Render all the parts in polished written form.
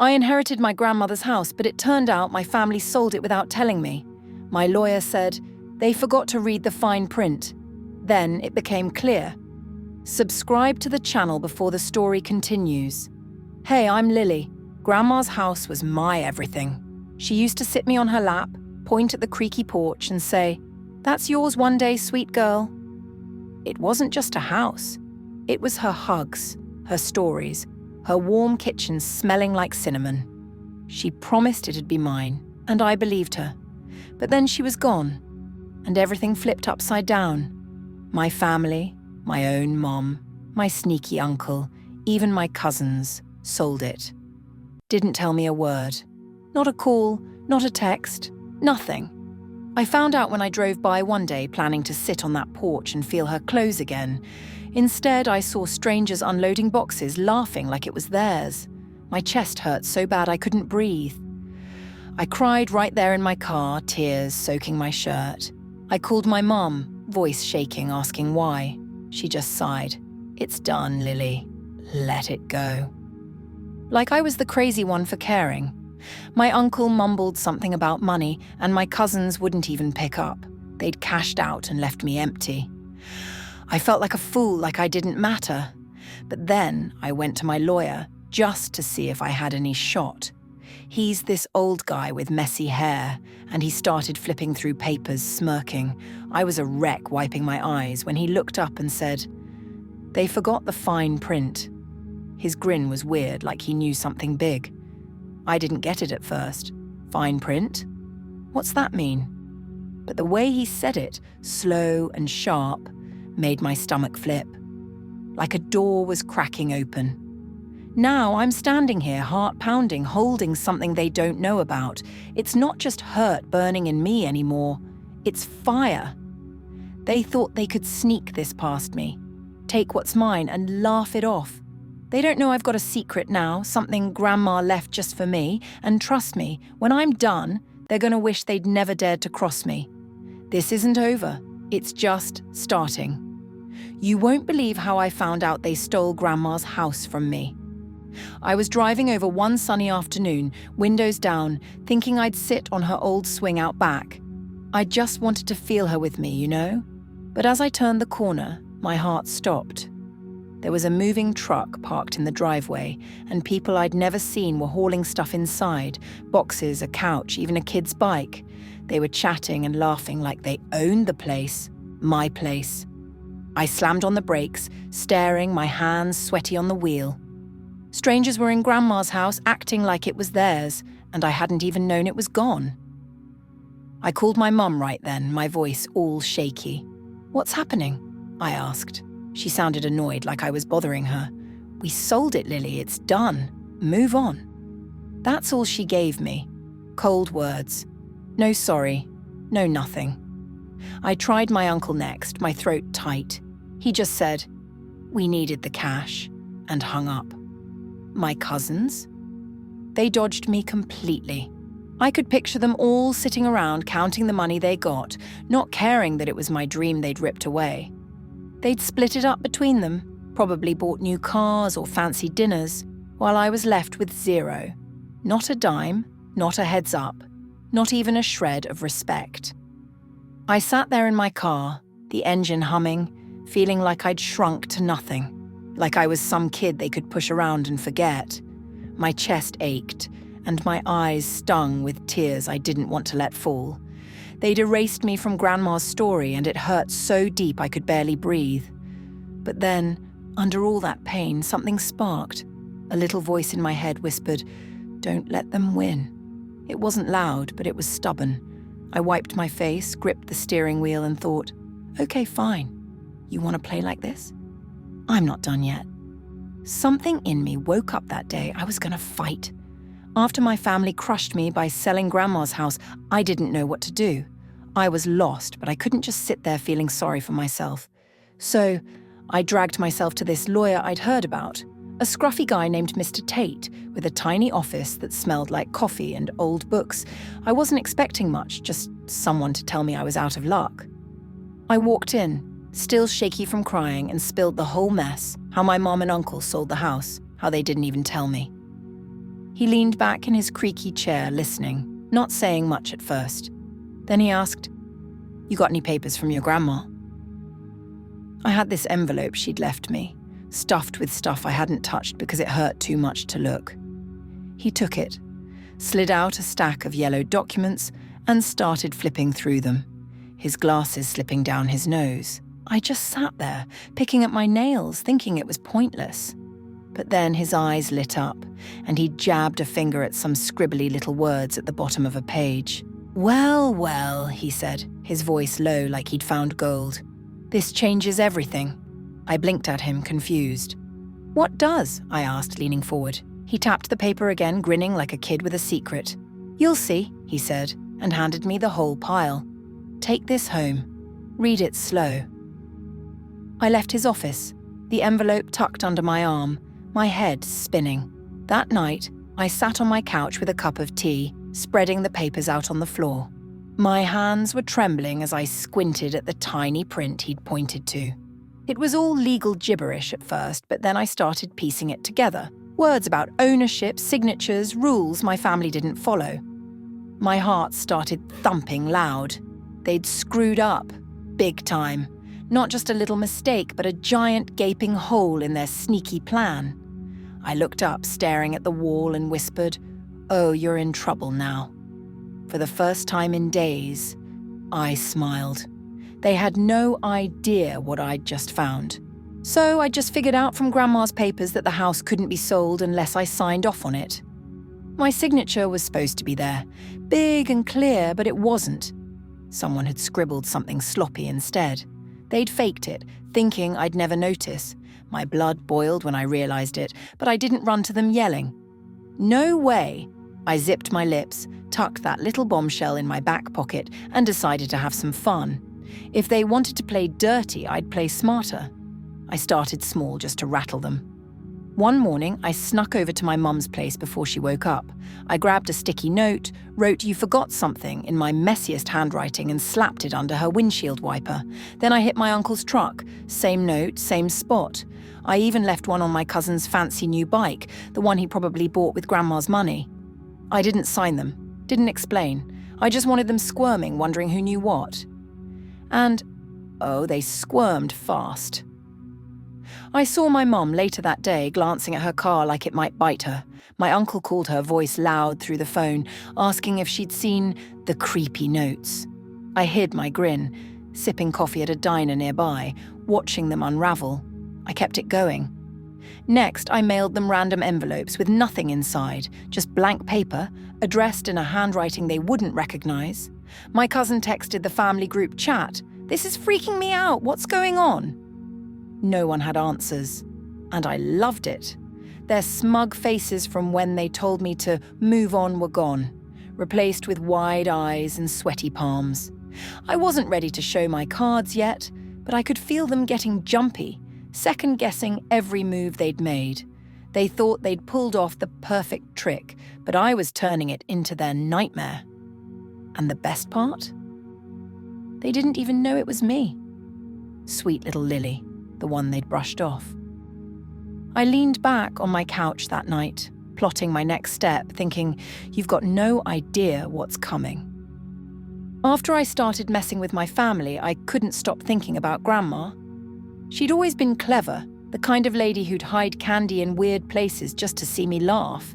I inherited my grandmother's house, but it turned out my family sold it without telling me. My lawyer said they forgot to read the fine print. Then it became clear. Subscribe to the channel before the story continues. Hey, I'm Lily. Grandma's house was my everything. She used to sit me on her lap, point at the creaky porch and say, "That's yours one day, sweet girl." It wasn't just a house. It was her hugs, her stories, her warm kitchen smelling like cinnamon. She promised it'd be mine, and I believed her. But then she was gone, and everything flipped upside down. My family, my own mom, my sneaky uncle, even my cousins sold it. Didn't tell me a word. Not a call, not a text, nothing. I found out when I drove by one day planning to sit on that porch and feel her clothes again. Instead, I saw strangers unloading boxes, laughing like it was theirs. My chest hurt so bad I couldn't breathe. I cried right there in my car, tears soaking my shirt. I called my mum, voice shaking, asking why. She just sighed. "It's done, Lily. Let it go." Like I was the crazy one for caring. My uncle mumbled something about money, and my cousins wouldn't even pick up. They'd cashed out and left me empty. I felt like a fool, like I didn't matter. But then I went to my lawyer just to see if I had any shot. He's this old guy with messy hair, and he started flipping through papers, smirking. I was a wreck, wiping my eyes, when he looked up and said, "They forgot the fine print." His grin was weird, like he knew something big. I didn't get it at first. Fine print? What's that mean? But the way he said it, slow and sharp, made my stomach flip. Like a door was cracking open. Now I'm standing here, heart pounding, holding something they don't know about. It's not just hurt burning in me anymore. It's fire. They thought they could sneak this past me, take what's mine and laugh it off. They don't know I've got a secret now, something Grandma left just for me, and trust me, when I'm done, they're going to wish they'd never dared to cross me. This isn't over. It's just starting. You won't believe how I found out they stole Grandma's house from me. I was driving over one sunny afternoon, windows down, thinking I'd sit on her old swing out back. I just wanted to feel her with me, you know? But as I turned the corner, my heart stopped. There was a moving truck parked in the driveway, and people I'd never seen were hauling stuff inside, boxes, a couch, even a kid's bike. They were chatting and laughing like they owned the place, my place. I slammed on the brakes, staring, my hands sweaty on the wheel. Strangers were in Grandma's house, acting like it was theirs, and I hadn't even known it was gone. I called my mum right then, my voice all shaky. "What's happening?" I asked. She sounded annoyed, like I was bothering her. "We sold it, Lily. It's done. Move on." That's all she gave me. Cold words. No sorry. No nothing. I tried my uncle next, my throat tight. He just said, "We needed the cash," and hung up. My cousins? They dodged me completely. I could picture them all sitting around counting the money they got, not caring that it was my dream they'd ripped away. They'd split it up between them, probably bought new cars or fancy dinners, while I was left with zero. Not a dime, not a heads up, not even a shred of respect. I sat there in my car, the engine humming, feeling like I'd shrunk to nothing, like I was some kid they could push around and forget. My chest ached, and my eyes stung with tears I didn't want to let fall. They'd erased me from Grandma's story, and it hurt so deep I could barely breathe. But then, under all that pain, something sparked. A little voice in my head whispered, "Don't let them win." It wasn't loud, but it was stubborn. I wiped my face, gripped the steering wheel, and thought, "Okay, fine. You want to play like this? I'm not done yet." Something in me woke up that day. I was going to fight. After my family crushed me by selling Grandma's house, I didn't know what to do. I was lost, but I couldn't just sit there feeling sorry for myself. So I dragged myself to this lawyer I'd heard about, a scruffy guy named Mr. Tate, with a tiny office that smelled like coffee and old books. I wasn't expecting much, just someone to tell me I was out of luck. I walked in, still shaky from crying, and spilled the whole mess, how my mom and uncle sold the house, how they didn't even tell me. He leaned back in his creaky chair, listening, not saying much at first. Then he asked, "You got any papers from your grandma?" I had this envelope she'd left me, stuffed with stuff I hadn't touched because it hurt too much to look. He took it, slid out a stack of yellow documents, and started flipping through them, his glasses slipping down his nose. I just sat there, picking at my nails, thinking it was pointless. But then his eyes lit up, and he jabbed a finger at some scribbly little words at the bottom of a page. "Well, well," he said, his voice low like he'd found gold. "This changes everything." I blinked at him, confused. "What does?" I asked, leaning forward. He tapped the paper again, grinning like a kid with a secret. "You'll see," he said, and handed me the whole pile. "Take this home. Read it slow." I left his office, the envelope tucked under my arm, my head spinning. That night, I sat on my couch with a cup of tea, spreading the papers out on the floor. My hands were trembling as I squinted at the tiny print he'd pointed to. It was all legal gibberish at first, but then I started piecing it together. Words about ownership, signatures, rules my family didn't follow. My heart started thumping loud. They'd screwed up, big time. Not just a little mistake, but a giant gaping hole in their sneaky plan. I looked up, staring at the wall, and whispered, "Oh, you're in trouble now." For the first time in days, I smiled. They had no idea what I'd just found. So I just figured out from Grandma's papers that the house couldn't be sold unless I signed off on it. My signature was supposed to be there, big and clear, but it wasn't. Someone had scribbled something sloppy instead. They'd faked it, thinking I'd never notice. My blood boiled when I realized it, but I didn't run to them yelling. No way. I zipped my lips, tucked that little bombshell in my back pocket, and decided to have some fun. If they wanted to play dirty, I'd play smarter. I started small just to rattle them. One morning, I snuck over to my mum's place before she woke up. I grabbed a sticky note, wrote "You forgot something" in my messiest handwriting and slapped it under her windshield wiper. Then I hit my uncle's truck. Same note, same spot. I even left one on my cousin's fancy new bike, the one he probably bought with Grandma's money. I didn't sign them, didn't explain. I just wanted them squirming, wondering who knew what. And, oh, they squirmed fast. I saw my mum later that day glancing at her car like it might bite her. My uncle called her, voice loud through the phone, asking if she'd seen the creepy notes. I hid my grin, sipping coffee at a diner nearby, watching them unravel. I kept it going. Next, I mailed them random envelopes with nothing inside, just blank paper, addressed in a handwriting they wouldn't recognize. My cousin texted the family group chat, "This is freaking me out, what's going on?" No one had answers, and I loved it. Their smug faces from when they told me to move on were gone, replaced with wide eyes and sweaty palms. I wasn't ready to show my cards yet, but I could feel them getting jumpy, second-guessing every move they'd made. They thought they'd pulled off the perfect trick, but I was turning it into their nightmare. And the best part? They didn't even know it was me. Sweet little Lily, the one they'd brushed off. I leaned back on my couch that night, plotting my next step, thinking, you've got no idea what's coming. After I started messing with my family, I couldn't stop thinking about Grandma. She'd always been clever, the kind of lady who'd hide candy in weird places just to see me laugh.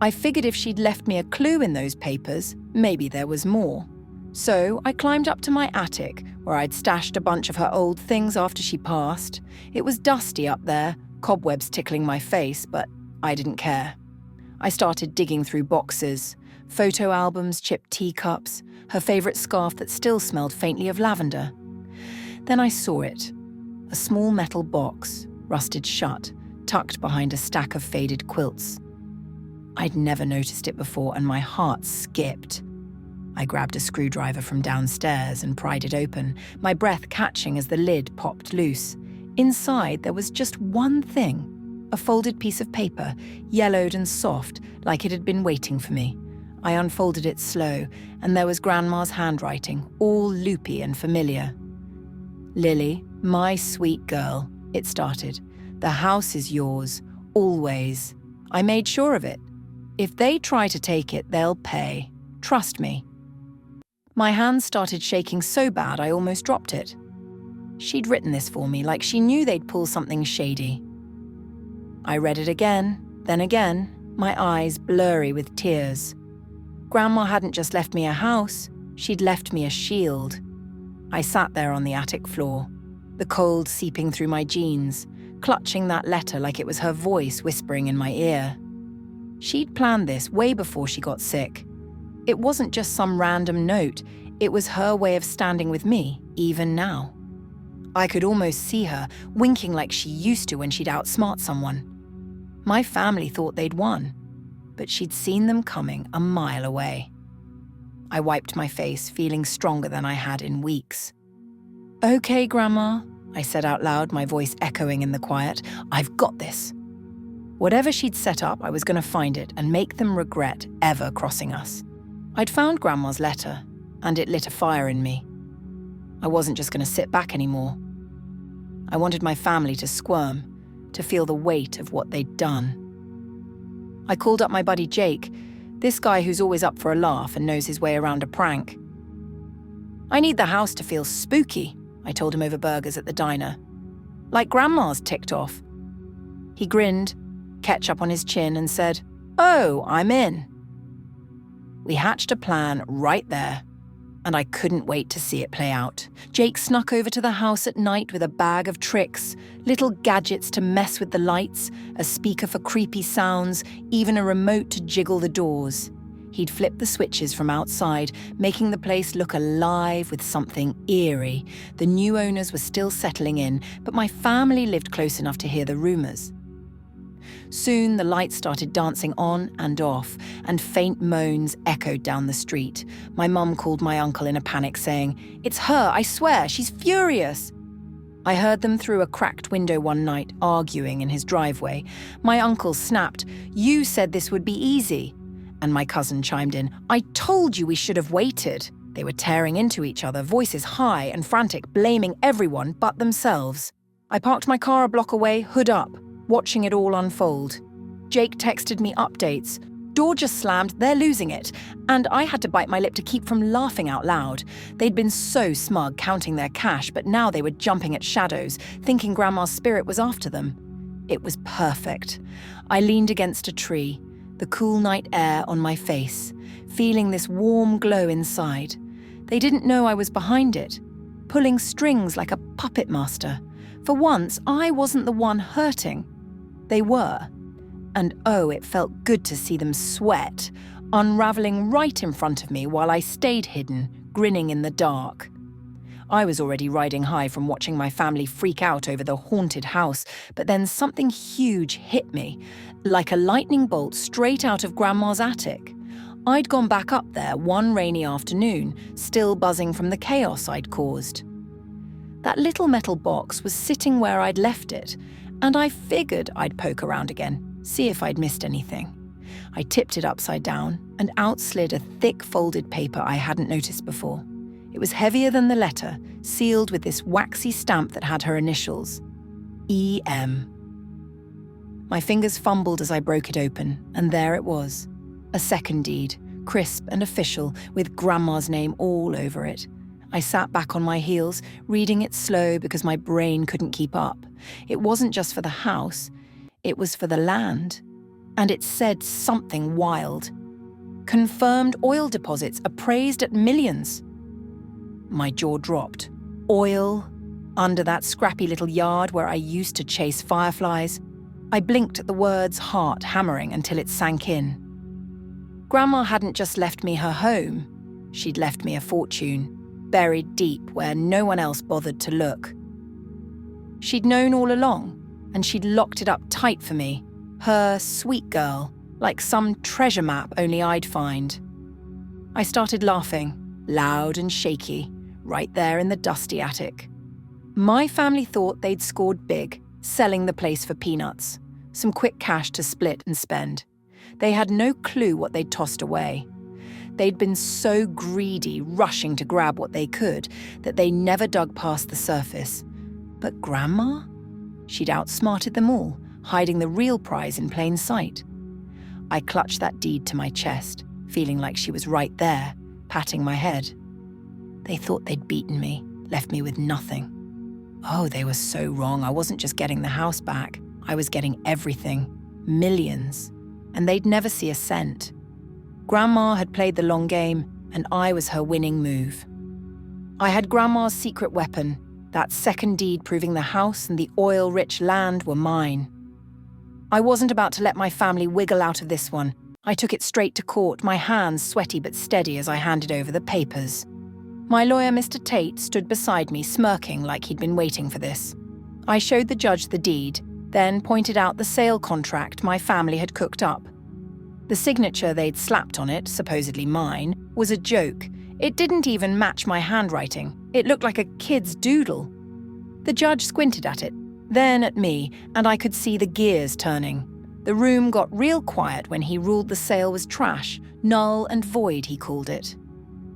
I figured if she'd left me a clue in those papers, maybe there was more. So I climbed up to my attic, where I'd stashed a bunch of her old things after she passed. It was dusty up there, cobwebs tickling my face, but I didn't care. I started digging through boxes, photo albums, chipped teacups, her favourite scarf that still smelled faintly of lavender. Then I saw it. A small metal box, rusted shut, tucked behind a stack of faded quilts. I'd never noticed it before, and my heart skipped. I grabbed a screwdriver from downstairs and pried it open, my breath catching as the lid popped loose. Inside, there was just one thing, a folded piece of paper, yellowed and soft, like it had been waiting for me. I unfolded it slow, and there was Grandma's handwriting, all loopy and familiar. "Lily, my sweet girl," it started. "The house is yours, always. I made sure of it. If they try to take it, they'll pay. Trust me. My hands started shaking so bad I almost dropped it. She'd written this for me like she knew they'd pull something shady. I read it again, then again, my eyes blurry with tears. Grandma hadn't just left me a house, she'd left me a shield. I sat there on the attic floor, the cold seeping through my jeans, clutching that letter like it was her voice whispering in my ear. She'd planned this way before she got sick. It wasn't just some random note, it was her way of standing with me, even now. I could almost see her, winking like she used to when she'd outsmart someone. My family thought they'd won, but she'd seen them coming a mile away. I wiped my face, feeling stronger than I had in weeks. "Okay, Grandma," I said out loud, my voice echoing in the quiet. "I've got this." Whatever she'd set up, I was going to find it and make them regret ever crossing us. I'd found Grandma's letter, and it lit a fire in me. I wasn't just going to sit back anymore. I wanted my family to squirm, to feel the weight of what they'd done. I called up my buddy Jake, this guy who's always up for a laugh and knows his way around a prank. "I need the house to feel spooky," I told him over burgers at the diner. "Like Grandma's ticked off." He grinned, ketchup on his chin, and said, "Oh, I'm in." We hatched a plan right there, and I couldn't wait to see it play out. Jake snuck over to the house at night with a bag of tricks, little gadgets to mess with the lights, a speaker for creepy sounds, even a remote to jiggle the doors. He'd flip the switches from outside, making the place look alive with something eerie. The new owners were still settling in, but my family lived close enough to hear the rumors. Soon the lights started dancing on and off, and faint moans echoed down the street. My mum called my uncle in a panic, saying, "It's her, I swear, she's furious." I heard them through a cracked window one night, arguing in his driveway. My uncle snapped, "You said this would be easy." And my cousin chimed in, "I told you we should have waited." They were tearing into each other, voices high and frantic, blaming everyone but themselves. I parked my car a block away, hood up, watching it all unfold. Jake texted me updates. "Door just slammed, they're losing it." And I had to bite my lip to keep from laughing out loud. They'd been so smug counting their cash, but now they were jumping at shadows, thinking Grandma's spirit was after them. It was perfect. I leaned against a tree, the cool night air on my face, feeling this warm glow inside. They didn't know I was behind it, pulling strings like a puppet master. For once, I wasn't the one hurting. They were. And oh, it felt good to see them sweat, unraveling right in front of me while I stayed hidden, grinning in the dark. I was already riding high from watching my family freak out over the haunted house, but then something huge hit me, like a lightning bolt straight out of Grandma's attic. I'd gone back up there one rainy afternoon, still buzzing from the chaos I'd caused. That little metal box was sitting where I'd left it, and I figured I'd poke around again, see if I'd missed anything. I tipped it upside down, and out slid a thick folded paper I hadn't noticed before. It was heavier than the letter, sealed with this waxy stamp that had her initials. E.M. My fingers fumbled as I broke it open, and there it was. A second deed, crisp and official, with Grandma's name all over it. I sat back on my heels, reading it slow because my brain couldn't keep up. It wasn't just for the house, it was for the land. And it said something wild. Confirmed oil deposits appraised at millions. My jaw dropped. Oil, under that scrappy little yard where I used to chase fireflies. I blinked at the words, heart hammering until it sank in. Grandma hadn't just left me her home, she'd left me a fortune, buried deep where no one else bothered to look. She'd known all along, and she'd locked it up tight for me, her sweet girl, like some treasure map only I'd find. I started laughing, loud and shaky, right there in the dusty attic. My family thought they'd scored big, selling the place for peanuts, some quick cash to split and spend. They had no clue what they'd tossed away. They'd been so greedy, rushing to grab what they could, that they never dug past the surface. But Grandma? She'd outsmarted them all, hiding the real prize in plain sight. I clutched that deed to my chest, feeling like she was right there, patting my head. They thought they'd beaten me, left me with nothing. Oh, they were so wrong. I wasn't just getting the house back. I was getting everything. Millions. And they'd never see a cent. Grandma had played the long game, and I was her winning move. I had Grandma's secret weapon, that second deed proving the house and the oil-rich land were mine. I wasn't about to let my family wiggle out of this one. I took it straight to court, my hands sweaty but steady as I handed over the papers. My lawyer, Mr. Tate, stood beside me, smirking like he'd been waiting for this. I showed the judge the deed, then pointed out the sale contract my family had cooked up. The signature they'd slapped on it, supposedly mine, was a joke. It didn't even match my handwriting. It looked like a kid's doodle. The judge squinted at it, then at me, and I could see the gears turning. The room got real quiet when he ruled the sale was trash, null and void, he called it.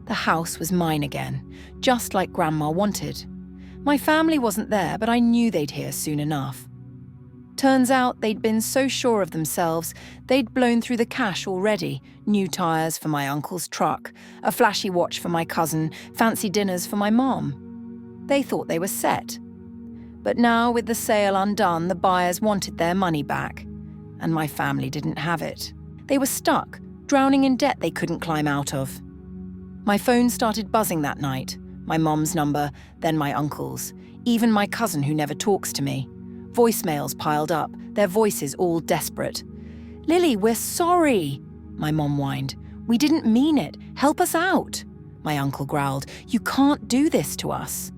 The house was mine again, just like Grandma wanted. My family wasn't there, but I knew they'd hear soon enough. Turns out they'd been so sure of themselves, they'd blown through the cash already. New tires for my uncle's truck, a flashy watch for my cousin, fancy dinners for my mom. They thought they were set. But now, with the sale undone, the buyers wanted their money back. And my family didn't have it. They were stuck, drowning in debt they couldn't climb out of. My phone started buzzing that night. My mom's number, then my uncle's. Even my cousin who never talks to me. Voicemails piled up, their voices all desperate. "Lily, we're sorry," my mom whined. "We didn't mean it. Help us out." My uncle growled, "You can't do this to us."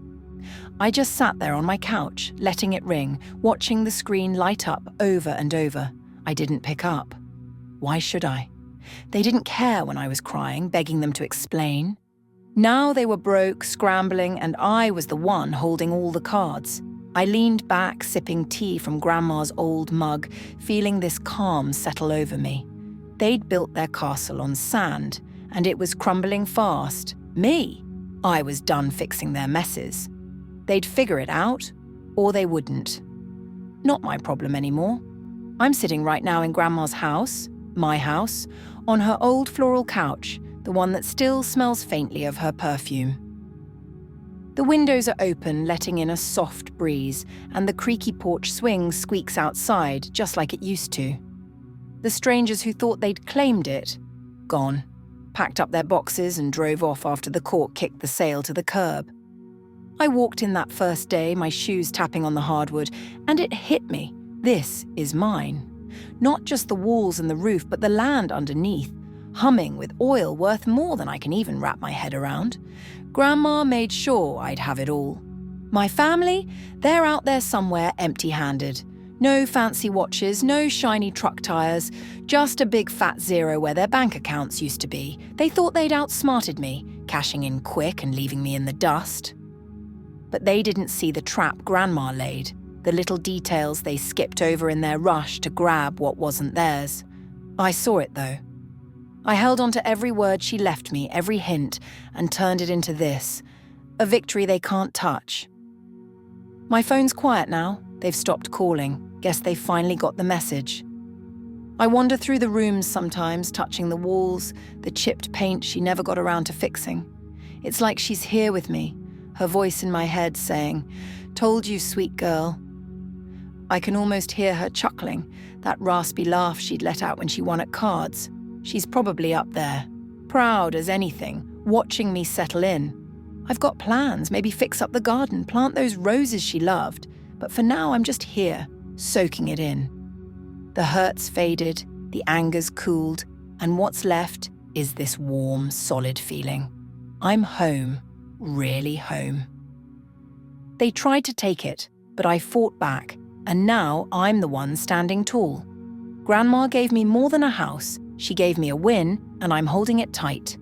I just sat there on my couch, letting it ring, watching the screen light up over and over. I didn't pick up. Why should I? They didn't care when I was crying, begging them to explain. Now they were broke, scrambling, and I was the one holding all the cards. I leaned back, sipping tea from Grandma's old mug, feeling this calm settle over me. They'd built their castle on sand, and it was crumbling fast. Me? I was done fixing their messes. They'd figure it out, or they wouldn't. Not my problem anymore. I'm sitting right now in Grandma's house, my house, on her old floral couch, the one that still smells faintly of her perfume. The windows are open, letting in a soft breeze, and the creaky porch swing squeaks outside, just like it used to. The strangers who thought they'd claimed it, gone, packed up their boxes and drove off after the court kicked the sale to the curb. I walked in that first day, my shoes tapping on the hardwood, and it hit me. This is mine. Not just the walls and the roof, but the land underneath, humming with oil worth more than I can even wrap my head around. Grandma made sure I'd have it all. My family, they're out there somewhere empty-handed. No fancy watches, no shiny truck tires, just a big fat zero where their bank accounts used to be. They thought they'd outsmarted me, cashing in quick and leaving me in the dust. But they didn't see the trap Grandma laid, the little details they skipped over in their rush to grab what wasn't theirs. I saw it, though. I held on to every word she left me, every hint, and turned it into this, a victory they can't touch. My phone's quiet now. They've stopped calling. Guess they finally got the message. I wander through the rooms sometimes, touching the walls, the chipped paint she never got around to fixing. It's like she's here with me, her voice in my head saying, "Told you, sweet girl." I can almost hear her chuckling, that raspy laugh she'd let out when she won at cards. She's probably up there, proud as anything, watching me settle in. I've got plans, maybe fix up the garden, plant those roses she loved. But for now, I'm just here, soaking it in. The hurt's faded, the anger's cooled, and what's left is this warm, solid feeling. I'm home, really home. They tried to take it, but I fought back, and now I'm the one standing tall. Grandma gave me more than a house. She gave me a win, and I'm holding it tight.